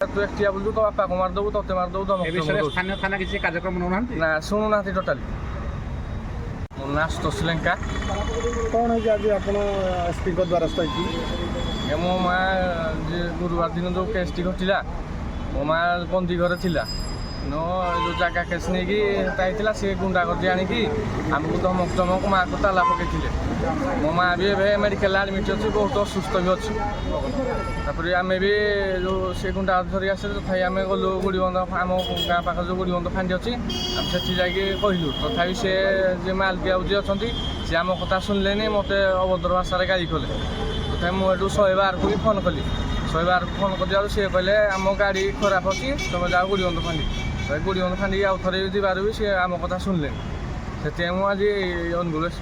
तू एक्टिया बोलू तो बापा को मारदेबू तोते मारदेबू धमक স্থানীয় থানা কিছু কার্যক্রম নেউনাহাନ୍ତି ना शुणुनाहांती टोटाली मो ना आशुतोष लंका कौन है कि आज आपण एसपी को द्वारस्थ होती मो माँ गुरुवार दिन जो केसटी घटिला मो माँ बंदी घर थिला नो जो जगह केस नहीं कि सी गुंडा कर आनिकी आमको धमक धमक माँ को ताला पकई मो माँ भी मेडिकल आडमिट अच्छी बहुत असुस्थ भी अच्छी तापर आम भी जो से गुंडा धरी आसे तथा आम गलु गुड़ीबंध आम गाँ पाख जो गुड़ीबंध फांडी अच्छी आम से जाकि कहलु तथापि से जे मालकिया जी अच्छा सी आम कथा शुणिले मत अभद्र भाषा गाड़ी कले तथा मुझे 112 को भी फोन कली 112 को फोन कर सी कहले आम गाड़ी खराब अच्छी तुम जाओ गुड़ीबंध फांडी गुड़ीबंध फांडी आउ थे जीवार भी सी आम कथा शुणिले से आज अनुगुल आस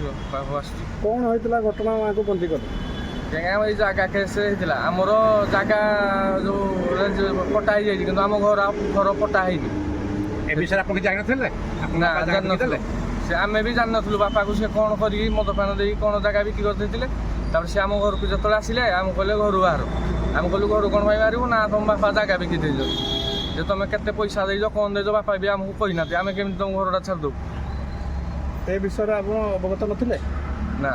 कौन होता घटना माँ को बंदी कर ये जगह केस होता आमर जगह जो पटा हो जाए कि आम घर घर पटा है ए विषय आप जान ना जान से आम भी जान नु बापा को सी कौन कर मदपान दे कौन जगह बिक्री करते सी आम घर को जो आसिले आम कहले घर बाहर आम कहलु घर कौन मारू ना तुम बापा जगह बिक्री दे जे तुम के पैसा देज कौन देज बापा भी आमको कहना आम केमी तुम घरटा छाड़दे ए विषय आप अवगत नथिले ना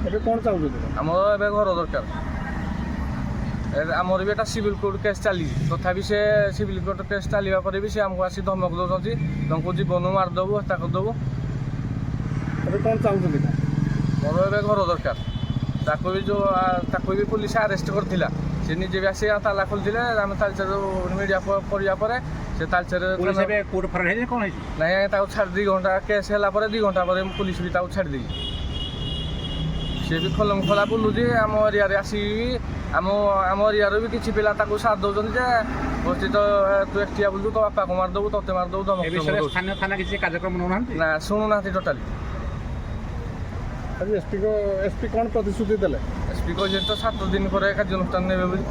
ଏବେ କ'ଣ ଚାହୁଁଛନ୍ତି ଆମର ଏବେ ଘର ଦରକାର ଆମର ବି ଏଟା ସିଭିଲ କୋର୍ଟ କେସ୍ ଚାଲିଛି ତଥାପି ସେ ସିଭିଲ କୋର୍ଟ କେସ୍ ଚାଲିବା ପରେ ବି ସେ ଆମକୁ ଆସି ଧମକ ଦେଉଛନ୍ତି ତୁମକୁ ଜୀବନରୁ ମାରିଦେବୁ ହତ୍ୟା କରିଦେବୁ ଏବେ କ'ଣ ଚାହୁଁଛନ୍ତି ମୋର ଏବେ ଘର ଦରକାର ତାକୁ ବି ପୁଲିସ ଆରେଷ୍ଟ କରିଥିଲା ସେ ନିଜେ ବି ଆସି ତାଲା ଖୋଲିଥିଲେ ଆମେ ତାଲଚେର ମିଡ଼ିଆ ପଡ଼ିବା ପରେ ସେ ତାଲଚେର ନାଇଁ ତାକୁ ଛାଡ଼ି 2 ଘଣ୍ଟା କେସ୍ ହେଲା ପରେ 2 ଘଣ୍ଟା ପରେ ପୁଲିସ ବି ତାକୁ ଛାଡ଼ି ଦେଇଛି सी भी खोलम खोला बुलूची आम एरिया आसी आम एरिया भी किसी पिला साथ दौरान बस तो तू एक्टिया बोलू तो बापा को मारदेबू तोते मारदेबू धमक স্থানীয় থানা কিছু কার্যক্রম নেউনাহাନ୍ତି ना शुणुनाहांती टोटाली एसपी कौन प्रतिश्रुति देले एसपी कही तो 7 दिन पर कार्यानुष्ठान नेबे बोली